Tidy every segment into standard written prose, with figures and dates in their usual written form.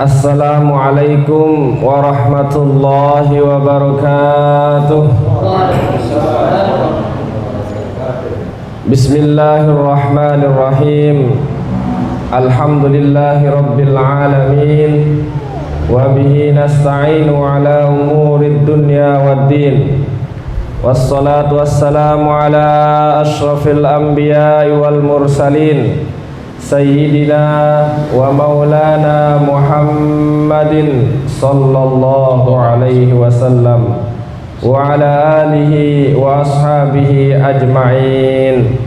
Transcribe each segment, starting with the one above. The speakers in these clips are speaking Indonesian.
Assalamualaikum warahmatullahi wabarakatuh. Bismillahirrahmanirrahim. Alhamdulillahi rabbil alamin. Wa bihi nasta'inu ala umurid dunya waddin. Wassalatu wassalamu ala ashrafil anbiya'i wal mursalin, Sayyidina wa maulana Muhammadin sallallahu alaihi wasallam wa ala alihi wa ashabihi ajma'in.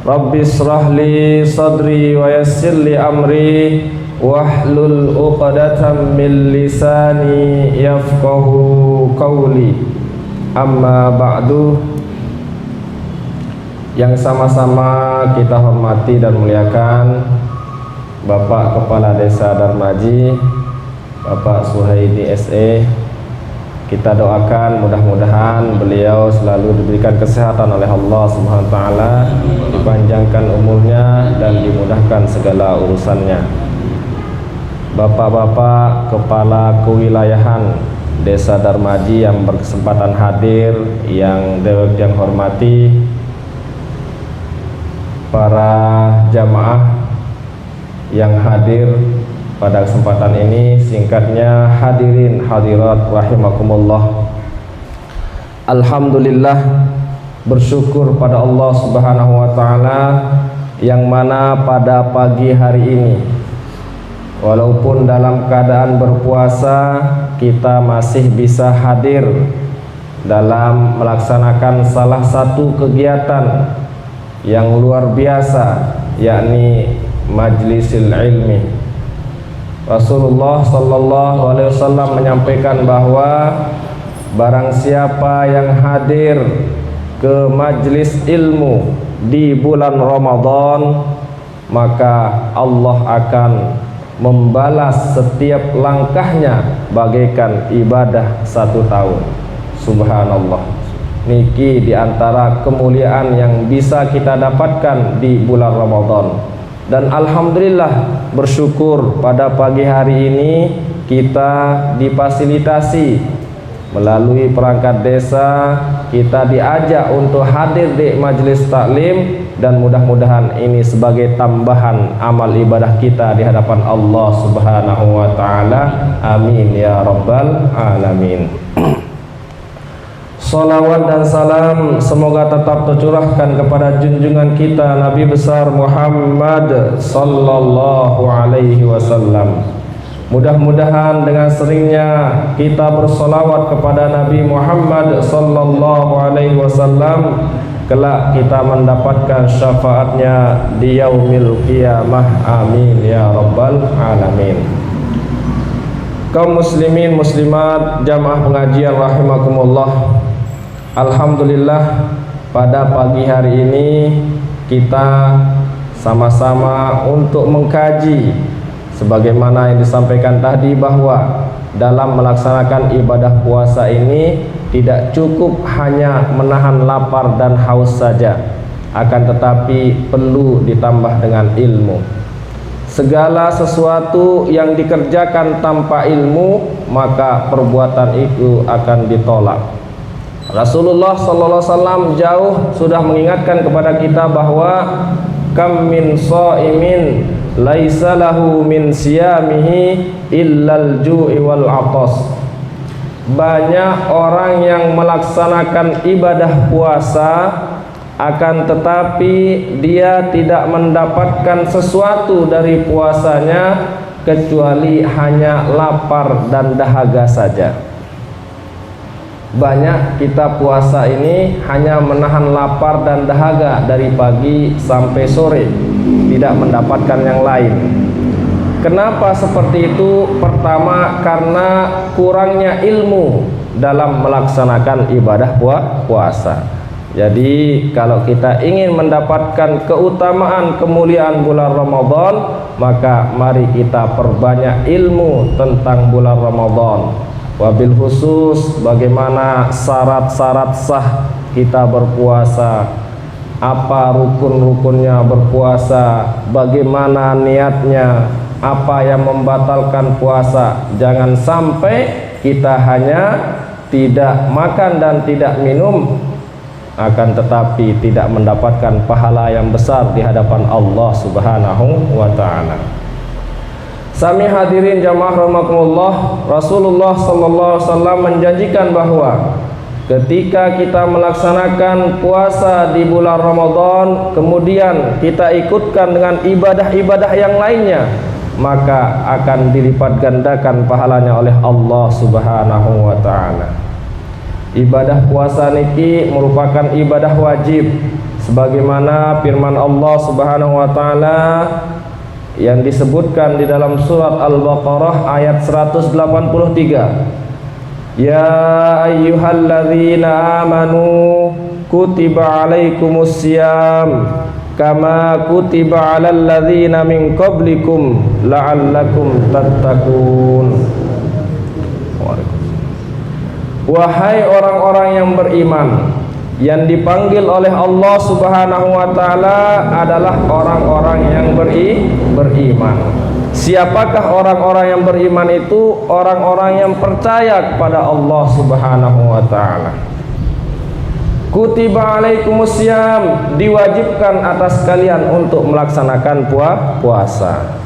Rabbi israh li sadri wa yassir li amri wahlul uqdatam min lisani yafqahu qawli. Amma ba'du. Yang sama-sama kita hormati dan muliakan Bapak Kepala Desa Darmaji, Bapak Suhaidi SE. Kita doakan mudah-mudahan beliau selalu diberikan kesehatan oleh Allah Subhanahu wa taala, dipanjangkan umurnya dan dimudahkan segala urusannya. Bapak-bapak kepala kewilayahan Desa Darmaji yang berkesempatan hadir, yang hormati, para jamaah yang hadir pada kesempatan ini, singkatnya hadirin hadirat rahimakumullah. Alhamdulillah, bersyukur pada Allah Subhanahu wa taala yang mana pada pagi hari ini, walaupun dalam keadaan berpuasa, kita masih bisa hadir dalam melaksanakan salah satu kegiatan yang luar biasa, yakni majlisil ilmi. Rasulullah sallallahu alaihi wasallam menyampaikan bahwa barang siapa yang hadir ke majlis ilmu di bulan Ramadan, maka Allah akan membalas setiap langkahnya bagaikan ibadah 1 tahun. Subhanallah. Niki diantara kemuliaan yang bisa kita dapatkan di bulan Ramadan. Dan alhamdulillah, bersyukur pada pagi hari ini kita difasilitasi melalui perangkat desa, kita diajak untuk hadir di majelis taklim, dan mudah-mudahan ini sebagai tambahan amal ibadah kita di hadapan Allah Subhanahu wa taala. Amin ya rabbal alamin. Salawat dan salam semoga tetap tercurahkan kepada junjungan kita Nabi besar Muhammad sallallahu alaihi wasallam. Mudah-mudahan dengan seringnya kita bersolawat kepada Nabi Muhammad sallallahu alaihi wasallam, kelak kita mendapatkan syafaatnya di yaumil qiyamah. Amin ya rabbal alamin. Kaum muslimin muslimat jamaah pengajian rahimakumullah, alhamdulillah, pada pagi hari ini kita sama-sama untuk mengkaji sebagaimana yang disampaikan tadi, bahwa dalam melaksanakan ibadah puasa ini tidak cukup hanya menahan lapar dan haus saja, akan tetapi perlu ditambah dengan ilmu. Segala sesuatu yang dikerjakan tanpa ilmu, maka perbuatan itu akan ditolak. Rasulullah sallallahu alaihi wasallam jauh sudah mengingatkan kepada kita bahwa kam min shaimin laisa lahu min siyamihi illal ju'i wal 'atas. Banyak orang yang melaksanakan ibadah puasa, akan tetapi dia tidak mendapatkan sesuatu dari puasanya kecuali hanya lapar dan dahaga saja. Banyak kita puasa ini hanya menahan lapar dan dahaga dari pagi sampai sore, tidak mendapatkan yang lain. Kenapa seperti itu? Pertama, karena kurangnya ilmu dalam melaksanakan ibadah puasa. Jadi kalau kita ingin mendapatkan keutamaan kemuliaan bulan Ramadan, maka mari kita perbanyak ilmu tentang bulan Ramadan. Wabil khusus bagaimana syarat-syarat sah kita berpuasa, apa rukun-rukunnya berpuasa, bagaimana niatnya, apa yang membatalkan puasa. Jangan sampai kita hanya tidak makan dan tidak minum, akan tetapi tidak mendapatkan pahala yang besar di hadapan Allah Subhanahu wa ta'ala. Sami hadirin jamaah rahimakumullah, Rasulullah sallallahu alaihi wasallam menjanjikan bahwa ketika kita melaksanakan puasa di bulan Ramadan, kemudian kita ikutkan dengan ibadah-ibadah yang lainnya, maka akan dilipat gandakan pahalanya oleh Allah Subhanahu wa ta'ala. Ibadah puasa niki merupakan ibadah wajib, sebagaimana firman Allah Subhanahu wa ta'ala yang disebutkan di dalam surat Al-Baqarah ayat 183. Ya ayyuhalladzina amanu kutiba alaikumus syiyam kama kutiba alal ladzina min qablikum la'allakum tattaqun. Wahai orang-orang yang beriman, yang dipanggil oleh Allah Subhanahu wa ta'ala adalah orang-orang yang beriman. Siapakah orang-orang yang beriman itu? Orang-orang yang percaya kepada Allah Subhanahu wa ta'ala. Kutiba alaikumussyam, diwajibkan atas kalian untuk melaksanakan puasa.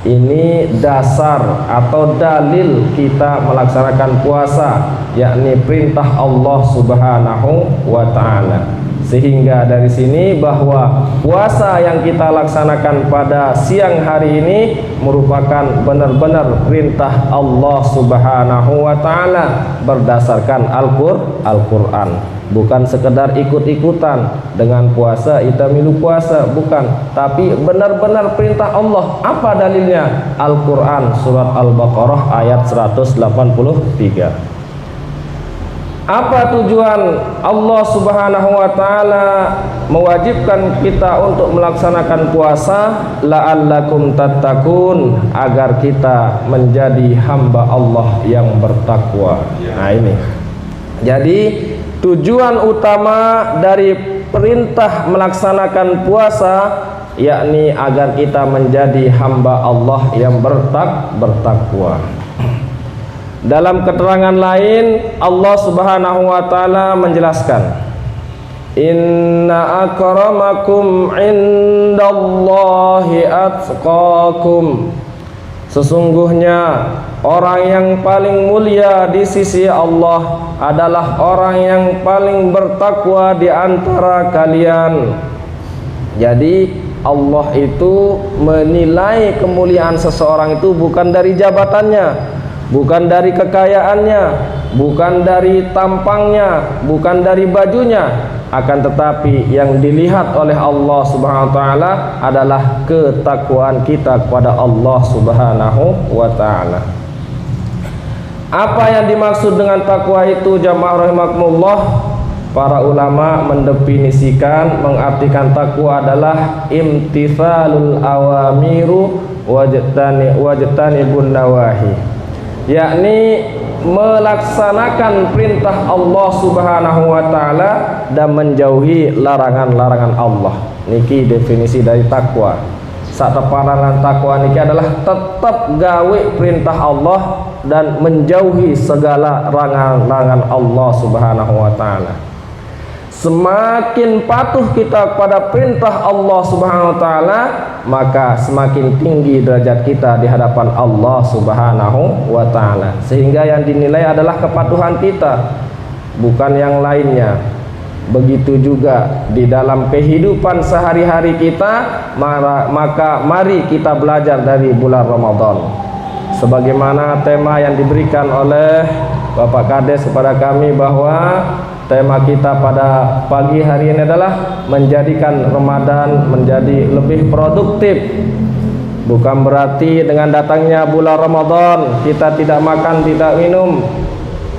Ini dasar atau dalil kita melaksanakan puasa, yakni perintah Allah Subhanahu wa ta'ala. Sehingga dari sini bahwa puasa yang kita laksanakan pada siang hari ini merupakan benar-benar perintah Allah Subhanahu wa ta'ala berdasarkan Al-Quran. Bukan sekedar ikut-ikutan dengan puasa, kita milu puasa, bukan, tapi benar-benar perintah Allah. Apa dalilnya? Al-Quran surat Al-Baqarah ayat 183. Apa tujuan Allah Subhanahu wa ta'ala mewajibkan kita untuk melaksanakan puasa? La'allakum tattaqun, agar kita menjadi hamba Allah yang bertakwa. Nah ini, jadi tujuan utama dari perintah melaksanakan puasa, yakni agar kita menjadi hamba Allah yang bertakwa. Dalam keterangan lain, Allah Subhanahu wa ta'ala menjelaskan, Inna akramakum indallahi atqakum. Sesungguhnya orang yang paling mulia di sisi Allah adalah orang yang paling bertakwa di antara kalian. Jadi Allah itu menilai kemuliaan seseorang itu bukan dari jabatannya, bukan dari kekayaannya, bukan dari tampangnya, bukan dari bajunya, akan tetapi yang dilihat oleh Allah Subhanahu wa ta'ala adalah ketakwaan kita kepada Allah Subhanahu wa ta'ala. Apa yang dimaksud dengan takwa itu jamaah rahimakumullah? Para ulama mendefinisikan, mengartikan takwa adalah imtithalul awamiru wajtanibun nawahi, yakni melaksanakan perintah Allah Subhanahu wa ta'ala dan menjauhi larangan-larangan Allah. Niki definisi dari takwa. Sateparan takwa niki adalah tetap gawe perintah Allah dan menjauhi segala larangan-larangan Allah Subhanahu wa ta'ala. Semakin patuh kita kepada perintah Allah Subhanahu wa ta'ala, maka semakin tinggi derajat kita di hadapan Allah Subhanahu wa ta'ala. Sehingga yang dinilai adalah kepatuhan kita, bukan yang lainnya. Begitu juga di dalam kehidupan sehari-hari kita, maka mari kita belajar dari bulan Ramadan. Sebagaimana tema yang diberikan oleh Bapak Kades kepada kami, bahwa tema kita pada pagi hari ini adalah menjadikan Ramadan menjadi lebih produktif. Bukan berarti dengan datangnya bulan Ramadan kita tidak makan, tidak minum,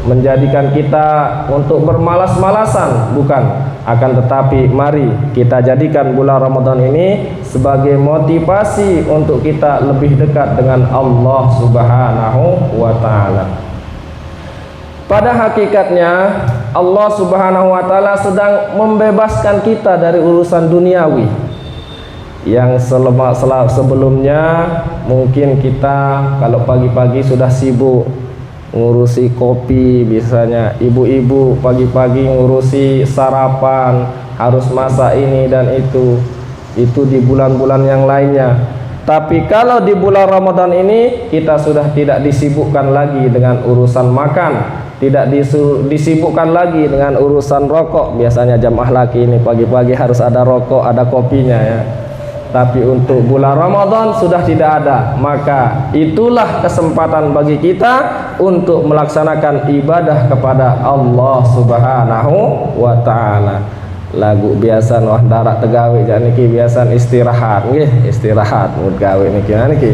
menjadikan kita untuk bermalas-malasan, bukan. Akan tetapi mari kita jadikan bulan Ramadan ini sebagai motivasi untuk kita lebih dekat dengan Allah Subhanahu wa ta'ala. Pada hakikatnya Allah Subhanahu wa ta'ala sedang membebaskan kita dari urusan duniawi. yang sebelumnya mungkin kita kalau pagi-pagi sudah sibuk ngurusi kopi, biasanya ibu-ibu pagi-pagi ngurusi sarapan, harus masak ini dan itu di bulan-bulan yang lainnya. Tapi kalau di bulan Ramadan ini kita sudah tidak disibukkan lagi dengan urusan makan, tidak disibukkan lagi dengan urusan rokok. Biasanya jamaah laki ini pagi-pagi harus ada rokok, ada kopinya ya. Tapi untuk bulan Ramadan sudah tidak ada. Maka itulah kesempatan bagi kita untuk melaksanakan ibadah kepada Allah Subhanahu wa ta'ala. Lagu biasa wah darak tegawe janiki biasa istirahat nggih, istirahat mood gawe niki niki.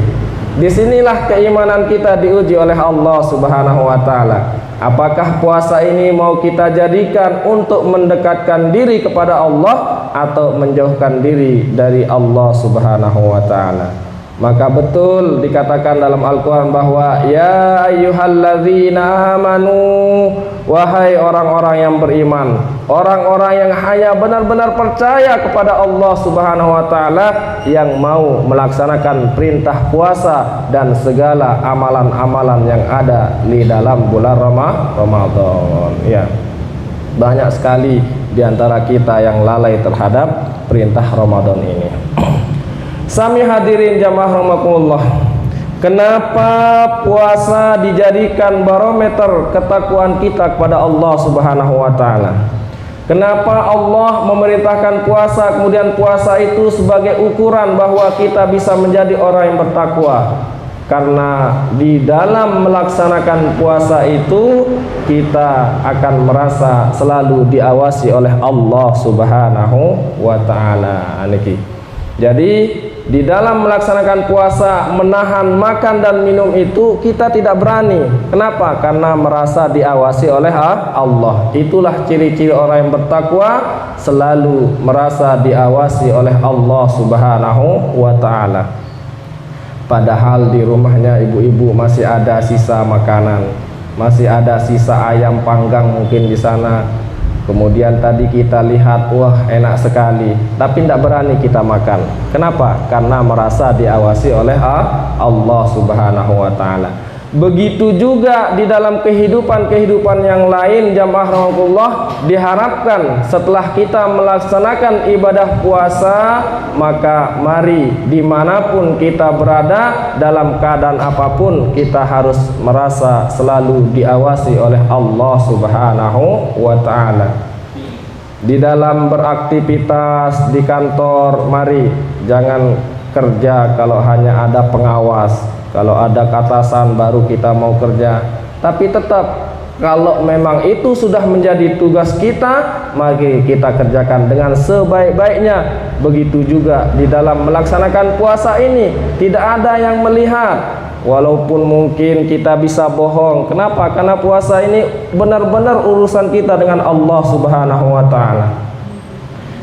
Disinilah keimanan kita diuji oleh Allah Subhanahu wa ta'ala. Apakah puasa ini mau kita jadikan untuk mendekatkan diri kepada Allah atau menjauhkan diri dari Allah Subhanahu wa ta'ala? Maka betul dikatakan dalam Al-Quran bahwa ya ayyuhalladzina amanu, wahai orang-orang yang beriman, orang-orang yang hanya benar-benar percaya kepada Allah Subhanahu wa ta'ala, yang mau melaksanakan perintah puasa dan segala amalan-amalan yang ada di dalam bulan Ramadan. Ya, banyak sekali di antara kita yang lalai terhadap perintah Ramadan ini. Sami hadirin jamaah rahimakumullah. Kenapa puasa dijadikan barometer ketakwaan kita kepada Allah Subhanahu wa ta'ala? Kenapa Allah memerintahkan puasa, kemudian puasa itu sebagai ukuran bahwa kita bisa menjadi orang yang bertakwa? Karena di dalam melaksanakan puasa itu kita akan merasa selalu diawasi oleh Allah Subhanahu wa ta'ala. Jadi di dalam melaksanakan puasa, menahan makan dan minum itu kita tidak berani. Kenapa? Karena merasa diawasi oleh Allah. Itulah ciri-ciri orang yang bertakwa, selalu merasa diawasi oleh Allah Subhanahu wa ta'ala. Padahal di rumahnya ibu-ibu masih ada sisa makanan, masih ada sisa ayam panggang mungkin di sana. Kemudian tadi kita lihat, wah enak sekali, tapi tidak berani kita makan. Kenapa? Karena merasa diawasi oleh Allah Subhanahu wa ta'ala. Begitu juga di dalam kehidupan yang lain jamaah rahmatullah, diharapkan setelah kita melaksanakan ibadah puasa, maka mari dimanapun kita berada, dalam keadaan apapun, kita harus merasa selalu diawasi oleh Allah Subhanahu wa ta'ala. Di dalam beraktivitas di kantor, mari jangan kerja kalau hanya ada pengawas, kalau ada atasan baru kita mau kerja. Tapi tetap kalau memang itu sudah menjadi tugas kita, mari kita kerjakan dengan sebaik-baiknya. Begitu juga di dalam melaksanakan puasa ini, tidak ada yang melihat. Walaupun mungkin kita bisa bohong. Kenapa? Karena puasa ini benar-benar urusan kita dengan Allah Subhanahu wa ta'ala.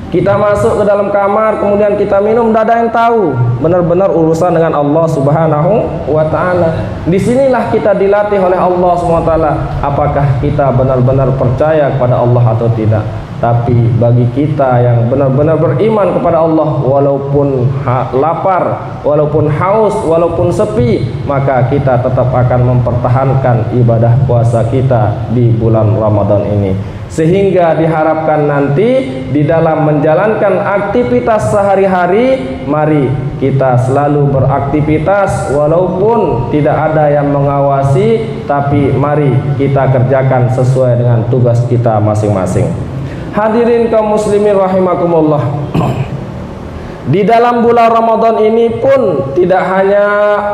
Kita masuk ke dalam kamar, kemudian kita minum, tidak ada yang tahu. Benar-benar urusan dengan Allah Subhanahu wa ta'ala. Disinilah kita dilatih oleh Allah Subhanahu wa ta'ala, apakah kita benar-benar percaya kepada Allah atau tidak. Tapi bagi kita yang benar-benar beriman kepada Allah, walaupun lapar, walaupun haus, walaupun sepi, maka kita tetap akan mempertahankan ibadah puasa kita di bulan Ramadan ini. Sehingga diharapkan nanti di dalam menjalankan aktivitas sehari-hari, mari kita selalu beraktivitas walaupun tidak ada yang mengawasi, tapi mari kita kerjakan sesuai dengan tugas kita masing-masing. Hadirin kaum muslimin rahimakumullah. Di dalam bulan Ramadan ini pun tidak hanya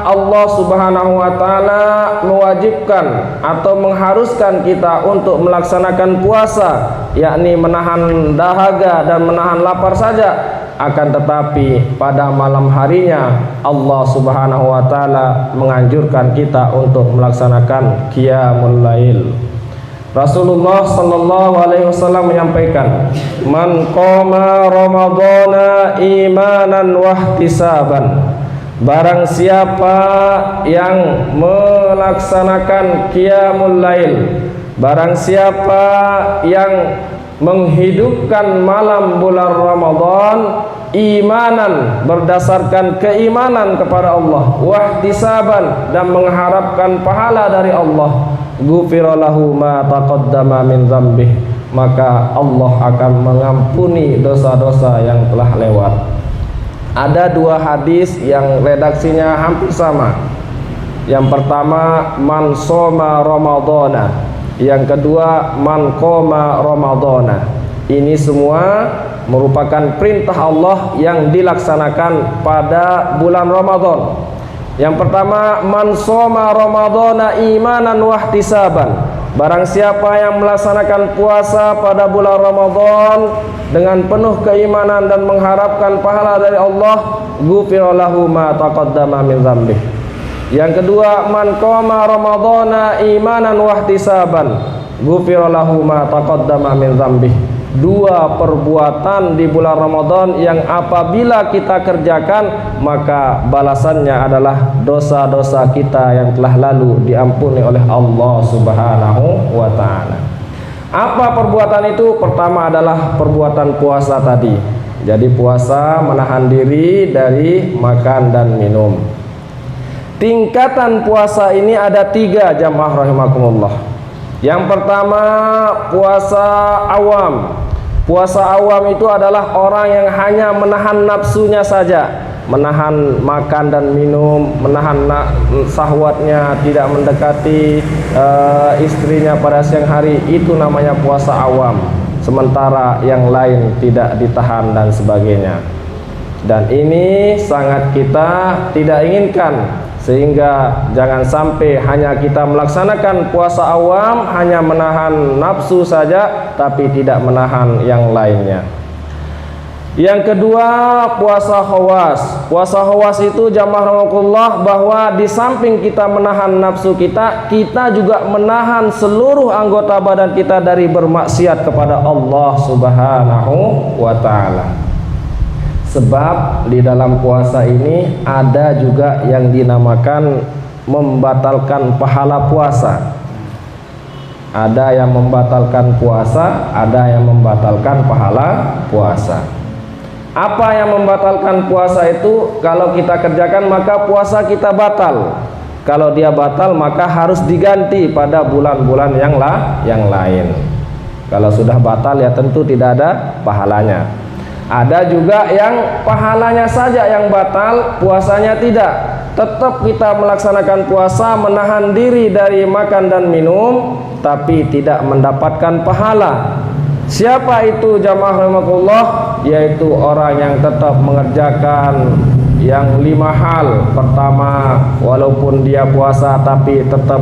Allah Subhanahu wa ta'ala mewajibkan atau mengharuskan kita untuk melaksanakan puasa, yakni menahan dahaga dan menahan lapar saja, akan tetapi pada malam harinya Allah Subhanahu wa ta'ala menganjurkan kita untuk melaksanakan qiyamul lail. Rasulullah sallallahu alaihi wasallam menyampaikan, man qama ramadhana imanan wahtisaban, barang siapa yang melaksanakan qiyamul lail, barang siapa yang menghidupkan malam bulan Ramadan imanan, berdasarkan keimanan kepada Allah, wahtisaban, dan mengharapkan pahala dari Allah, ghufira lahu ma taqaddama min dzambih, maka Allah akan mengampuni dosa-dosa yang telah lewat. Ada dua hadis yang redaksinya hampir sama. Yang pertama, man shoma ramadhana, yang kedua, man qoma ramadhana. Ini semua merupakan perintah Allah yang dilaksanakan pada bulan Ramadan. Yang pertama, man shoma ramadhana imanan wahtisaban, barang siapa yang melaksanakan puasa pada bulan Ramadan dengan penuh keimanan dan mengharapkan pahala dari Allah, ghufira lahu ma taqaddama min dzambih. Yang kedua, man qama ramadhana imanan wahtisaban, ghufira lahu ma taqaddama min dzambih. Dua perbuatan di bulan Ramadan yang apabila kita kerjakan, maka balasannya adalah dosa-dosa kita yang telah lalu diampuni oleh Allah Subhanahu wa ta'ala. Apa perbuatan itu? Pertama adalah perbuatan puasa tadi. Jadi puasa menahan diri dari makan dan minum. Tingkatan puasa ini ada 3, jamaah rahimakumullah. Yang pertama, puasa awam. Puasa awam itu adalah orang yang hanya menahan nafsunya saja, menahan makan dan minum, menahan syahwatnya, tidak mendekati istrinya pada siang hari. Itu namanya puasa awam. Sementara yang lain tidak ditahan dan sebagainya. Dan ini sangat kita tidak inginkan. Sehingga jangan sampai hanya kita melaksanakan puasa awam, hanya menahan nafsu saja, tapi tidak menahan yang lainnya. Yang kedua, puasa khawas. Puasa khawas itu jamaah rahimakumullah, bahwa di samping kita menahan nafsu kita, kita juga menahan seluruh anggota badan kita dari bermaksiat kepada Allah Subhanahu wa ta'ala. Sebab di dalam puasa ini ada juga yang dinamakan membatalkan pahala puasa. Ada yang membatalkan puasa, ada yang membatalkan pahala puasa. Apa yang membatalkan puasa itu? Kalau kita kerjakan maka puasa kita batal. Kalau dia batal maka harus diganti pada bulan-bulan yang lain. Kalau sudah batal ya tentu tidak ada pahalanya. Ada juga yang pahalanya saja yang batal, puasanya tidak. Tetap kita melaksanakan puasa, menahan diri dari makan dan minum, tapi tidak mendapatkan pahala. Siapa itu jamaah rahimakumullah? Yaitu orang yang tetap mengerjakan yang 5 hal. Pertama, walaupun dia puasa tapi tetap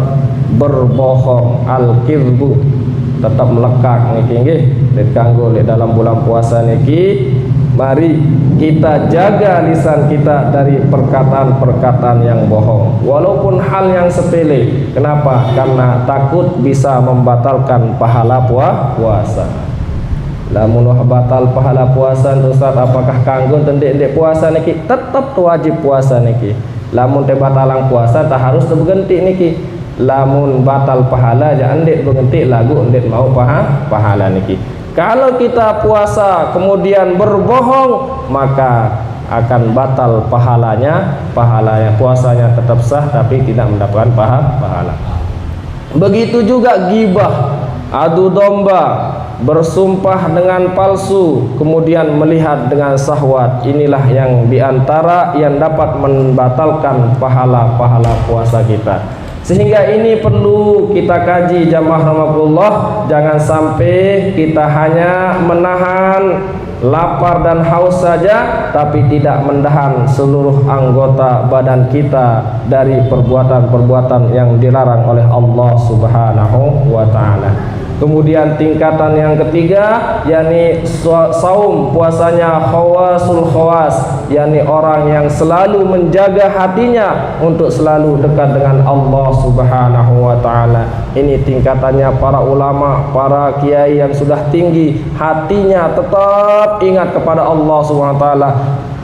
berbohong, al-kizbu, tetap melekak niki nggih ditanggo di dalam bulan puasa niki. Mari kita jaga lisan kita dari perkataan-perkataan yang bohong, walaupun hal yang sepele. Kenapa? Karena takut bisa membatalkan pahala puasa. Lamun batal pahala puasa, Ustaz, apakah kanggo tendek puasa niki? Tetap wajib puasa niki. Lamun teh batalang puasa tak harus berhenti niki. Lamun batal pahala jangan dek berhenti lagu dek mau pahala niki. Kalau kita puasa kemudian berbohong, maka akan batal pahalanya. Puasanya tetap sah tapi tidak mendapatkan pahala. Begitu juga ghibah, adu domba, bersumpah dengan palsu, kemudian melihat dengan syahwat. Inilah yang diantara yang dapat membatalkan pahala puasa kita. Sehingga ini perlu kita kaji jamaah rahimakumullah. Jangan sampai kita hanya menahan lapar dan haus saja, tapi tidak menahan seluruh anggota badan kita dari perbuatan-perbuatan yang dilarang oleh Allah Subhanahu wa ta'ala. Kemudian tingkatan yang ketiga, yakni saum, puasanya khawasul khawas, yakni orang yang selalu menjaga hatinya untuk selalu dekat dengan Allah Subhanahu wa ta'ala. Ini tingkatannya para ulama, para kiai yang sudah tinggi, hatinya tetap ingat kepada Allah Subhanahu wa ta'ala.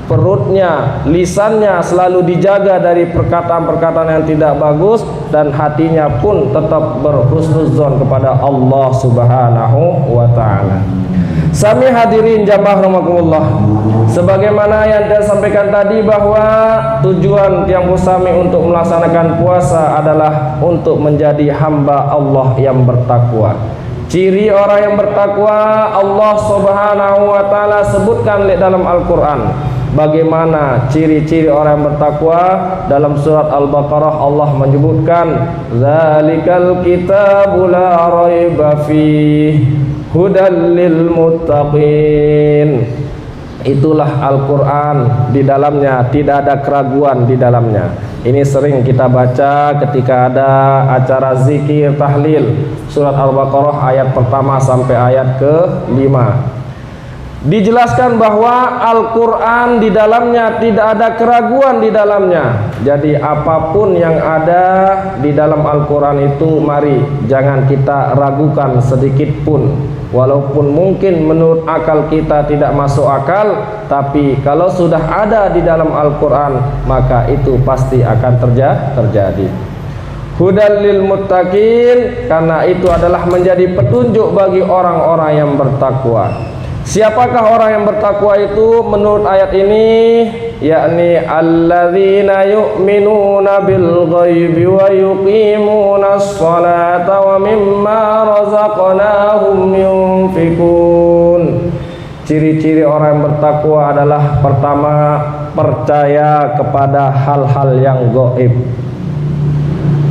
perutnya, lisannya selalu dijaga dari perkataan-perkataan yang tidak bagus, dan hatinya pun tetap berhusnuzon kepada Allah Subhanahu wa ta'ala. Sami hadirin jamaah rahimakumullah, sebagaimana yang saya sampaikan tadi bahwa tujuan Tiang Busami untuk melaksanakan puasa adalah untuk menjadi hamba Allah yang bertakwa. Ciri orang yang bertakwa Allah Subhanahu wa ta'ala sebutkan dalam Al-Quran. Bagaimana ciri-ciri orang yang bertakwa? Dalam surat Al-Baqarah Allah menyebutkan, "Dzalikal kitabu la raiba fihi hudal lil muttaqin." Itulah Al-Quran, di dalamnya tidak ada keraguan di dalamnya. Ini sering kita baca ketika ada acara zikir tahlil, surat Al-Baqarah ayat pertama sampai ayat ke-5. Dijelaskan bahwa Al-Quran di dalamnya tidak ada keraguan di dalamnya. Jadi apapun yang ada di dalam Al-Quran itu, mari jangan kita ragukan sedikit pun. Walaupun mungkin menurut akal kita tidak masuk akal, tapi kalau sudah ada di dalam Al-Quran, maka itu pasti akan terjadi. Hudal lil muttaqin, karena itu adalah menjadi petunjuk bagi orang-orang yang bertakwa. Siapakah orang yang bertakwa itu menurut ayat ini? Yakni alladzina yu'minuna bil ghaibi wa yuqimunas salata wa mimma razaqnahum yunfikun. Ciri-ciri orang yang bertakwa adalah pertama, percaya kepada hal-hal yang gaib.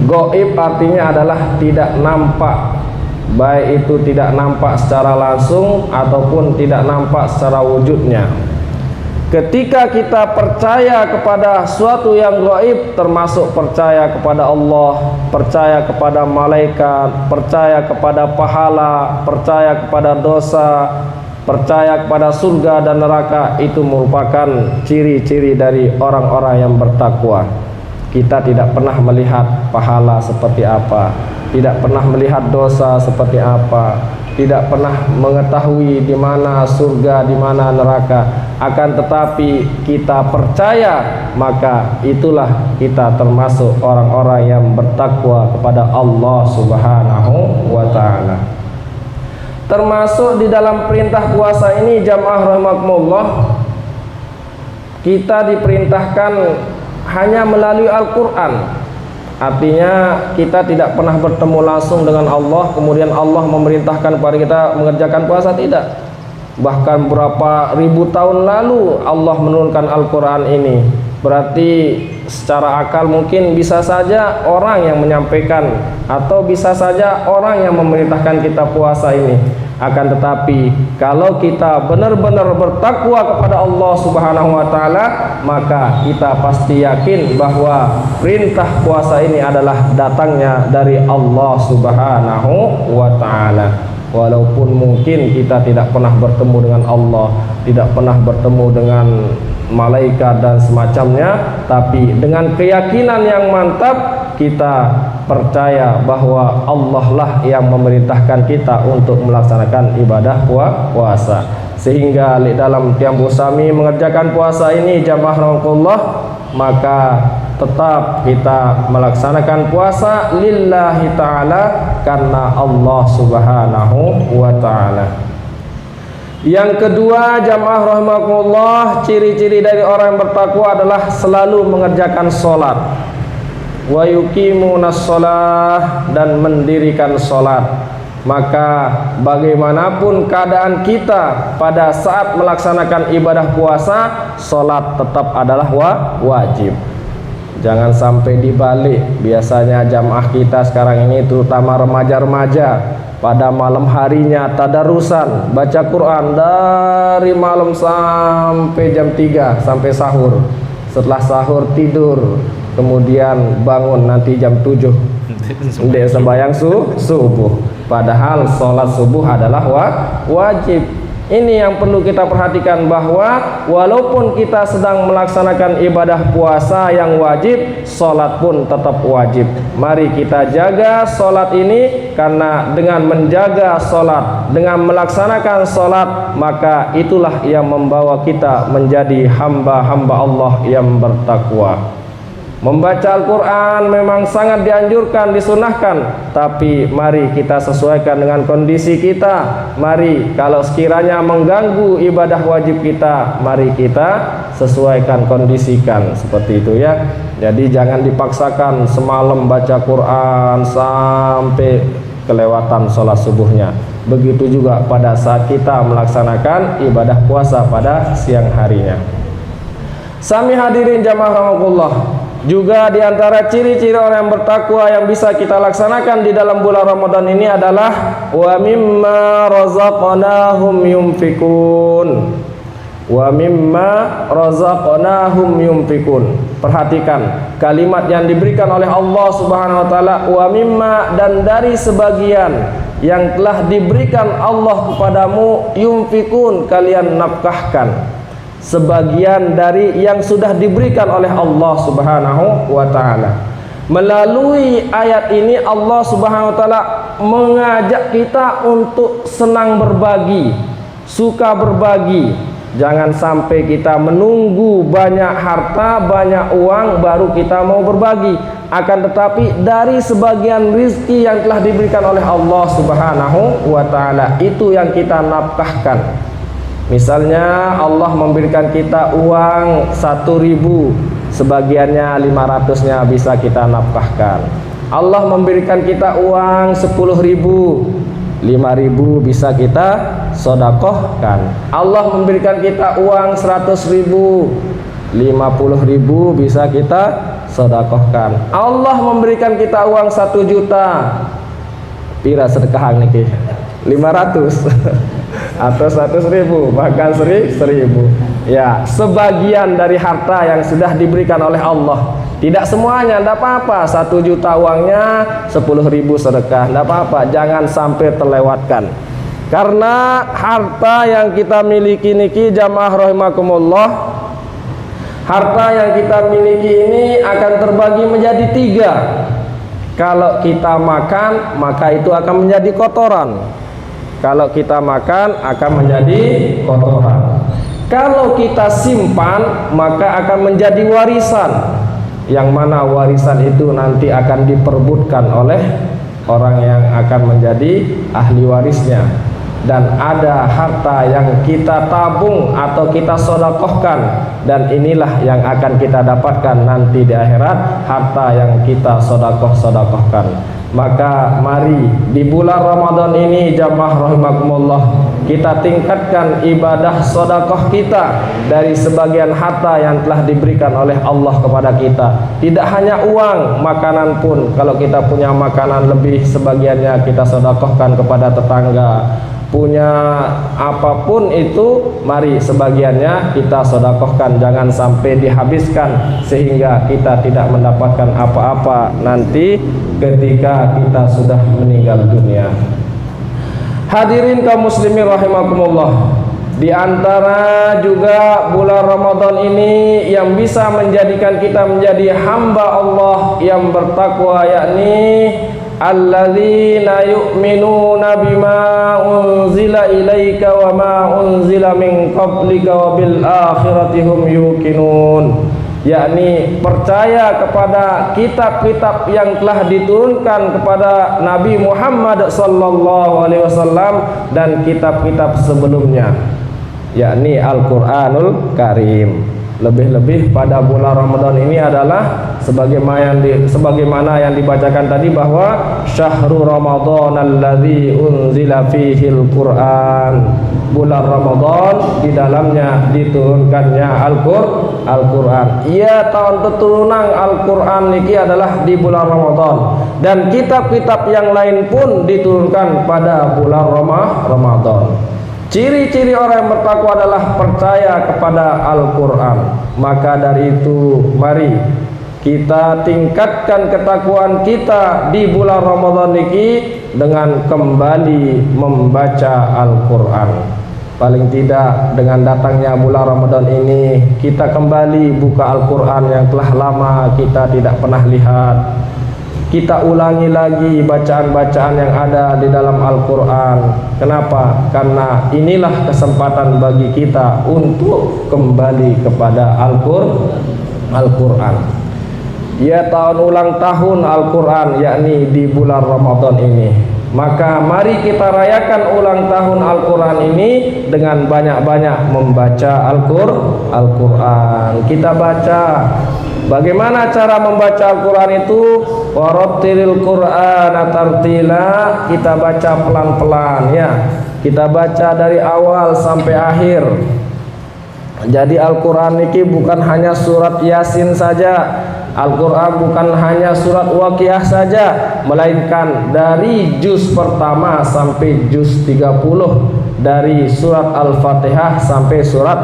Gaib artinya adalah tidak nampak, baik itu tidak nampak secara langsung ataupun tidak nampak secara wujudnya. Ketika kita percaya kepada suatu yang gaib, termasuk percaya kepada Allah, percaya kepada malaikat, percaya kepada pahala, percaya kepada dosa, percaya kepada surga dan neraka, itu merupakan ciri-ciri dari orang-orang yang bertakwa. Kita tidak pernah melihat pahala seperti apa, tidak pernah melihat dosa seperti apa, tidak pernah mengetahui di mana surga, di mana neraka. Akan tetapi kita percaya, maka itulah kita termasuk orang-orang yang bertakwa kepada Allah Subhanahu wa ta'ala. Termasuk di dalam perintah puasa ini jamaah rahimakumullah, kita diperintahkan hanya melalui Al-Quran. Artinya kita tidak pernah bertemu langsung dengan Allah, kemudian Allah memerintahkan kepada kita mengerjakan puasa, tidak. Bahkan berapa ribu tahun lalu Allah menurunkan Al-Quran ini. Berarti secara akal mungkin bisa saja orang yang menyampaikan, atau bisa saja orang yang memerintahkan kita puasa ini. Akan tetapi kalau kita benar-benar bertakwa kepada Allah Subhanahu wa ta'ala, maka kita pasti yakin bahwa perintah puasa ini adalah datangnya dari Allah Subhanahu wa ta'ala. Walaupun mungkin kita tidak pernah bertemu dengan Allah, tidak pernah bertemu dengan malaikat dan semacamnya, tapi dengan keyakinan yang mantap kita percaya bahwa Allah lah yang memerintahkan kita untuk melaksanakan ibadah puasa. Sehingga dalam Tiang Busami mengerjakan puasa ini jamaah rahimakumullah, maka tetap kita melaksanakan puasa lillahi ta'ala, karena Allah Subhanahu wa ta'ala. Yang kedua jamaah rahimakumullah, ciri-ciri dari orang yang bertakwa adalah selalu mengerjakan sholat. Wa yuqimunas sholah, dan mendirikan sholat. Maka bagaimanapun keadaan kita pada saat melaksanakan ibadah puasa, sholat tetap adalah wajib. Jangan sampai dibalik. Biasanya jamaah kita sekarang ini, terutama remaja-remaja, pada malam harinya tadarusan baca Quran dari malam sampai jam 3 sampai sahur. Setelah sahur tidur, kemudian bangun nanti jam 7 untuk sembahyang subuh. Padahal sholat subuh adalah wajib. Ini yang perlu kita perhatikan, bahwa walaupun kita sedang melaksanakan ibadah puasa yang wajib, sholat pun tetap wajib. Mari kita jaga sholat ini, karena dengan menjaga sholat, dengan melaksanakan sholat, maka itulah yang membawa kita menjadi hamba-hamba Allah yang bertakwa. Membaca Al-Quran memang sangat dianjurkan, disunahkan, tapi mari kita sesuaikan dengan kondisi kita. Mari, kalau sekiranya mengganggu ibadah wajib kita, mari kita sesuaikan, kondisikan, seperti itu ya. Jadi jangan dipaksakan semalam baca Quran sampai kelewatan sholat subuhnya. Begitu juga pada saat kita melaksanakan ibadah puasa pada siang harinya. Sami hadirin jamaah rahmatullah, juga diantara ciri-ciri orang yang bertakwa yang bisa kita laksanakan di dalam bulan Ramadan ini adalah wa mimma razaqnahum yunfikun. Wa mimma razaqnahum yunfikun. Perhatikan kalimat yang diberikan oleh Allah Subhanahu wa taala, wa mimma, dan dari sebagian yang telah diberikan Allah kepadamu, yunfikun, kalian nafkahkan sebagian dari yang sudah diberikan oleh Allah Subhanahu wa taala. Melalui ayat ini Allah Subhanahu wa taala mengajak kita untuk senang berbagi, suka berbagi. Jangan sampai kita menunggu banyak harta, banyak uang baru kita mau berbagi. Akan tetapi dari sebagian rizki yang telah diberikan oleh Allah Subhanahu wa taala, itu yang kita nafkahkan. Misalnya Allah memberikan kita uang 1.000, sebagiannya 500-nya bisa kita nafkahkan. Allah memberikan kita uang 10.000, 5.000 bisa kita sodakohkan. Allah memberikan kita uang 100.000, 50.000 bisa kita sodakohkan. Allah memberikan kita uang 1 juta, pira sedekah niki 500 atau 100.000, bahkan 1.000. Ya, sebagian dari harta yang sudah diberikan oleh Allah. Tidak semuanya, tidak apa-apa. 1 juta uangnya, 10.000 sedekah, tidak apa-apa. Jangan sampai terlewatkan. Karena harta yang kita miliki niki jamaah rahimakumullah, harta yang kita miliki ini akan terbagi menjadi 3. Kalau kita makan, maka itu akan menjadi kotoran. Kalau kita makan akan menjadi kotoran. Kalau kita simpan, maka akan menjadi warisan. Yang mana warisan itu nanti akan diperebutkan oleh orang yang akan menjadi ahli warisnya. Dan ada harta yang kita tabung atau kita sodakohkan, dan inilah yang akan kita dapatkan nanti di akhirat, harta yang kita sodakohkan. Maka mari di bulan Ramadan ini jamaah rahimakumullah, kita tingkatkan ibadah sodakoh kita dari sebagian harta yang telah diberikan oleh Allah kepada kita. Tidak hanya uang, makanan pun, kalau kita punya makanan lebih, sebagiannya kita sodakohkan kepada tetangga. Punya apapun itu, mari sebagiannya kita sodakohkan, jangan sampai dihabiskan sehingga kita tidak mendapatkan apa-apa nanti ketika kita sudah meninggal dunia. Hadirin kaum muslimin rahimakumullah, di antara juga bulan Ramadan ini yang bisa menjadikan kita menjadi hamba Allah yang bertakwa, yakni alladzina yu'minuna bima unzila ilaika wa ma unzila min qablika wa bil akhirati hum yuqinun, yakni percaya kepada kitab-kitab yang telah diturunkan kepada Nabi Muhammad sallallahu alaihi wasallam dan kitab-kitab sebelumnya, yakni Al-Qur'anul Karim. Lebih-lebih pada bulan Ramadan ini adalah sebagaimana yang dibacakan tadi, bahwa syahrul Ramadan alladzi unzila fihil Qur'an, bulan Ramadan di dalamnya diturunkannya Al-Qur'an. Ia tahun keturunan Al-Qur'an niki adalah di bulan Ramadan, dan kitab-kitab yang lain pun diturunkan pada bulan Ramadan. Ciri-ciri orang yang bertakwa adalah percaya kepada Al-Quran. Maka dari itu mari kita tingkatkan ketakwaan kita di bulan Ramadan ini dengan kembali membaca Al-Quran. Paling tidak dengan datangnya bulan Ramadan ini kita kembali buka Al-Quran yang telah lama kita tidak pernah lihat. Kita ulangi lagi bacaan-bacaan yang ada di dalam Al-Quran. Kenapa? Karena inilah kesempatan bagi kita untuk kembali kepada Al-Quran. Ya, tahun ulang tahun Al-Quran, yakni di bulan Ramadan ini. Maka mari kita rayakan ulang tahun Al-Quran ini dengan banyak-banyak membaca Al-Quran. Kita baca. Bagaimana cara membaca Al-Quran itu? Warattilil Qur'ana tartila. Kita baca pelan-pelan ya. Kita baca dari awal sampai akhir. Jadi Al-Quran ini bukan hanya surat Yasin saja. Al-Quran bukan hanya surat Waqiah saja, melainkan dari juz pertama sampai juz 30, dari surat Al-Fatihah sampai surat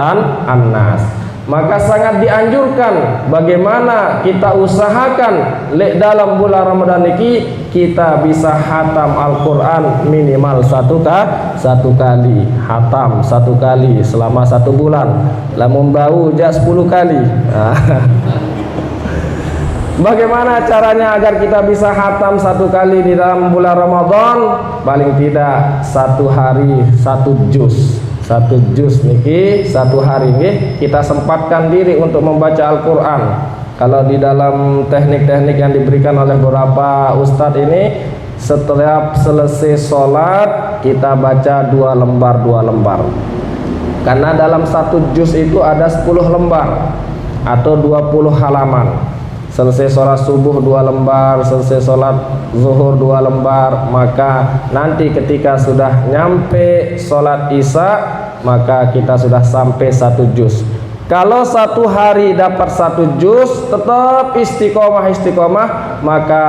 An-Nas. Maka sangat dianjurkan bagaimana kita usahakan dalam bulan Ramadan ini kita bisa hatam Al-Quran minimal satu kali, hatam satu kali selama 1 bulan. Lamun bau jak 10 kali. Bagaimana caranya agar kita bisa hatam 1 kali di dalam bulan Ramadan? Paling tidak 1 hari 1 juz. 1 juz niki 1 hari nggih kita sempatkan diri untuk membaca Al-Quran. Kalau di dalam teknik-teknik yang diberikan oleh beberapa ustadz ini, setiap selesai sholat kita baca 2 lembar. Karena dalam 1 juz itu ada 10 lembar atau 20 halaman. Selesai sholat subuh 2 lembar, selesai sholat zuhur 2 lembar, maka nanti ketika sudah nyampe sholat isya, maka kita sudah sampai 1 juz. Kalau 1 hari dapat 1 juz, tetap istiqomah, maka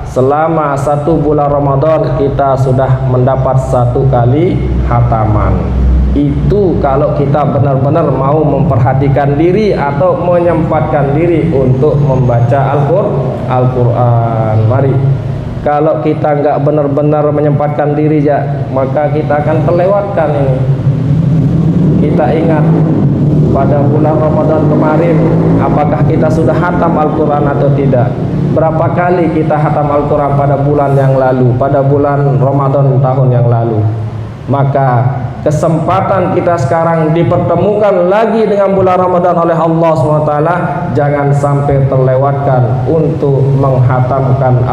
selama 1 bulan Ramadan kita sudah mendapat 1 kali hataman. Itu kalau kita benar-benar mau memperhatikan diri atau menyempatkan diri untuk membaca Al-Quran. Mari, kalau kita nggak benar-benar menyempatkan diri ya, maka kita akan terlewatkan ini. Kita ingat pada bulan Ramadan kemarin, apakah kita sudah hatam Al-Quran atau tidak? Berapa kali kita hatam Al-Quran pada bulan yang lalu, pada bulan Ramadan tahun yang lalu? Maka kesempatan kita sekarang dipertemukan lagi dengan bulan Ramadan oleh Allah SWT, jangan sampai terlewatkan untuk menghatamkan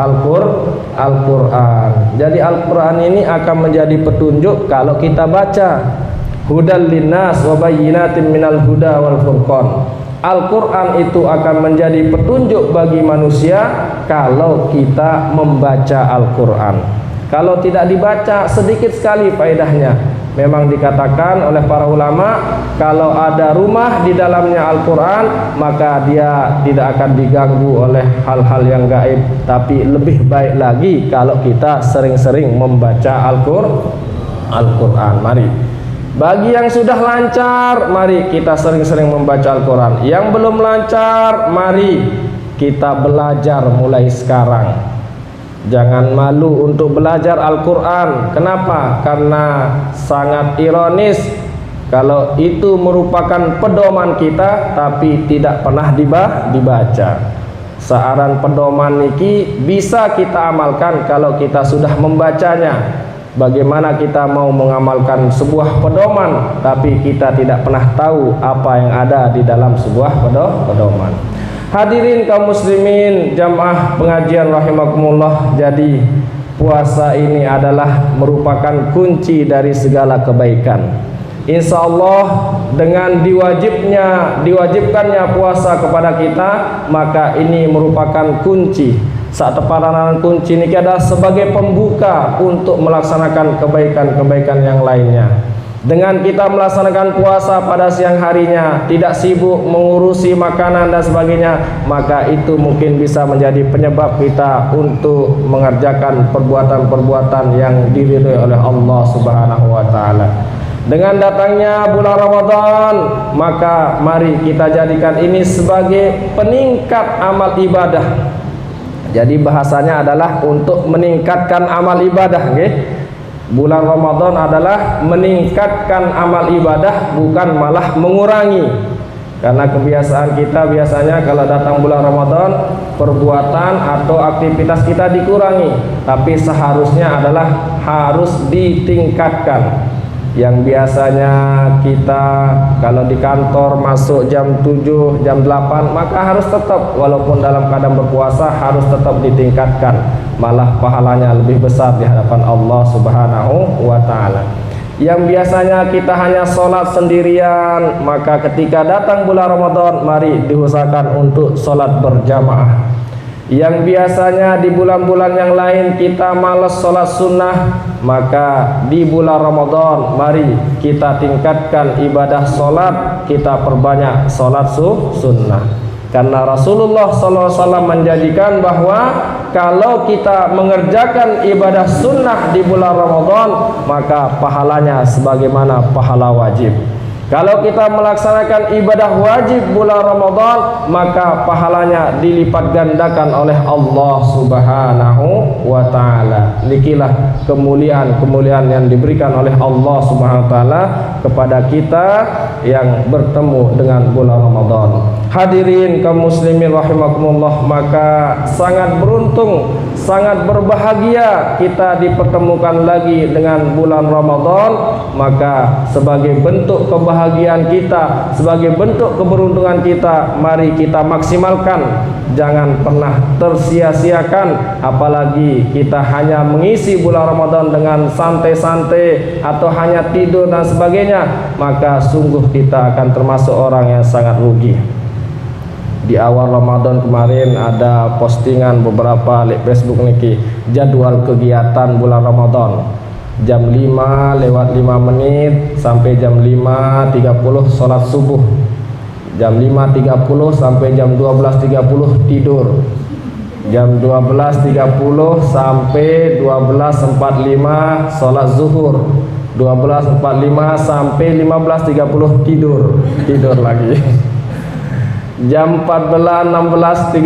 Al-Quran. Jadi Al-Quran ini akan menjadi petunjuk kalau kita baca. Hudal linnas wa bayyinatin minal huda wal furqan. Al-Quran itu akan menjadi petunjuk bagi manusia kalau kita membaca Al-Quran. Kalau tidak dibaca, sedikit sekali faedahnya. Memang dikatakan oleh para ulama, kalau ada rumah di dalamnya Al-Quran, maka dia tidak akan diganggu oleh hal-hal yang gaib. Tapi lebih baik lagi kalau kita sering-sering membaca Al-Quran. Mari, bagi yang sudah lancar, mari kita sering-sering membaca Al-Quran. Yang belum lancar, mari kita belajar mulai sekarang. Jangan malu untuk belajar Al-Quran. Kenapa? Karena sangat ironis kalau itu merupakan pedoman kita tapi tidak pernah dibaca. Searan pedoman niki bisa kita amalkan kalau kita sudah membacanya. Bagaimana kita mau mengamalkan sebuah pedoman tapi kita tidak pernah tahu apa yang ada di dalam sebuah pedoman. Hadirin kaum muslimin jamaah pengajian rahimakumullah, jadi puasa ini adalah merupakan kunci dari segala kebaikan. Insya Allah dengan diwajibkannya puasa kepada kita, maka ini merupakan kunci. Saat teparanan kunci ini adalah sebagai pembuka untuk melaksanakan kebaikan-kebaikan yang lainnya. Dengan kita melaksanakan puasa pada siang harinya, tidak sibuk mengurusi makanan dan sebagainya, maka itu mungkin bisa menjadi penyebab kita untuk mengerjakan perbuatan-perbuatan yang diridhoi oleh Allah Subhanahu wa taala. Dengan datangnya bulan Ramadan, maka mari kita jadikan ini sebagai peningkat amal ibadah. Jadi bahasanya adalah untuk meningkatkan amal ibadah, okay? Bulan Ramadan adalah meningkatkan amal ibadah, bukan malah mengurangi. Karena kebiasaan kita biasanya kalau datang bulan Ramadan, perbuatan atau aktivitas kita dikurangi, tapi seharusnya adalah harus ditingkatkan. Yang biasanya kita kalau di kantor masuk jam 7, jam 8, maka harus tetap, walaupun dalam keadaan berpuasa, harus tetap ditingkatkan. Malah pahalanya lebih besar di hadapan Allah Subhanahu wa ta'ala. Yang biasanya kita hanya sholat sendirian, maka ketika datang bulan Ramadan, mari diusahakan untuk sholat berjamaah. Yang biasanya di bulan-bulan yang lain kita malas sholat sunnah, maka di bulan Ramadan mari kita tingkatkan ibadah sholat, kita perbanyak sholat sunnah. Karena Rasulullah SAW menjadikan bahwa kalau kita mengerjakan ibadah sunnah di bulan Ramadan, maka pahalanya sebagaimana pahala wajib. Kalau kita melaksanakan ibadah wajib bulan Ramadan, maka pahalanya dilipat gandakan oleh Allah Subhanahu wa ta'ala. Nikilah kemuliaan-kemuliaan yang diberikan oleh Allah Subhanahu wa ta'ala kepada kita yang bertemu dengan bulan Ramadan. Hadirin kaum muslimin rahimakumullah, maka sangat beruntung, sangat berbahagia kita dipertemukan lagi dengan bulan Ramadan. Maka sebagai bentuk kebahagiaan kita, sebagai bentuk keberuntungan kita, mari kita maksimalkan, jangan pernah tersia-siakan. Apalagi kita hanya mengisi bulan Ramadan dengan santai-santai atau hanya tidur dan sebagainya, maka sungguh kita akan termasuk orang yang sangat rugi. Di awal Ramadan kemarin ada postingan beberapa di Facebook niki, jadwal kegiatan bulan Ramadan. Jam 5 lewat 5 menit sampai jam 5.30 sholat subuh. Jam 5.30 sampai jam 12.30 tidur. Jam 12.30 sampai 12.45 sholat zuhur. 12.45 sampai 15.30 tidur lagi. Jam 16.30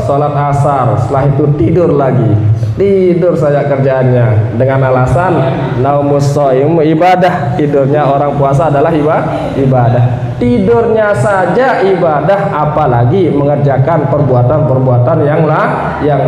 sholat asar, setelah itu tidur lagi. Tidur saja kerjaannya dengan alasan naumus shaim ibadah. Tidurnya orang puasa adalah ibadah. Tidurnya saja ibadah, apalagi mengerjakan perbuatan-perbuatan yang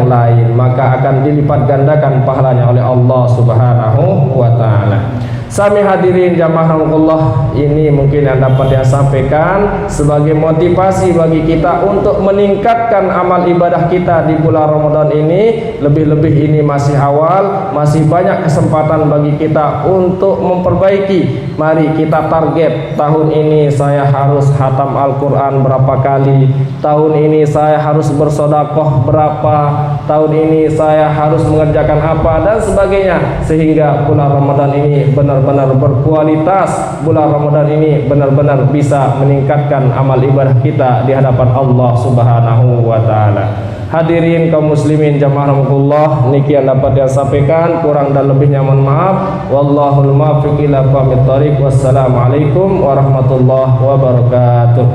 lain, maka akan dilipat gandakan pahalanya oleh Allah Subhanahu wa ta'ala. Sami hadirin jamaah rahmatullah, ini mungkin yang dapat saya sampaikan sebagai motivasi bagi kita untuk meningkatkan amal ibadah kita di bulan Ramadan ini. Lebih-lebih ini masih awal, masih banyak kesempatan bagi kita untuk memperbaiki. Mari kita target, tahun ini saya harus khatam Al-Quran berapa kali, tahun ini saya harus bersedekah berapa, tahun ini saya harus mengerjakan apa dan sebagainya, sehingga bulan Ramadan ini benar-benar berkualitas. Bulan Ramadan ini benar-benar bisa meningkatkan amal ibadah kita di hadapan Allah Subhanahu wa ta'ala. Hadirin kaum muslimin jamaah rahmatullah, niki yang dapat saya sampaikan, kurang dan lebihnya mohon maaf. Wallahul muwaffiq ila aqwamit thoriq. Wassalamualaikum warahmatullahi wabarakatuh.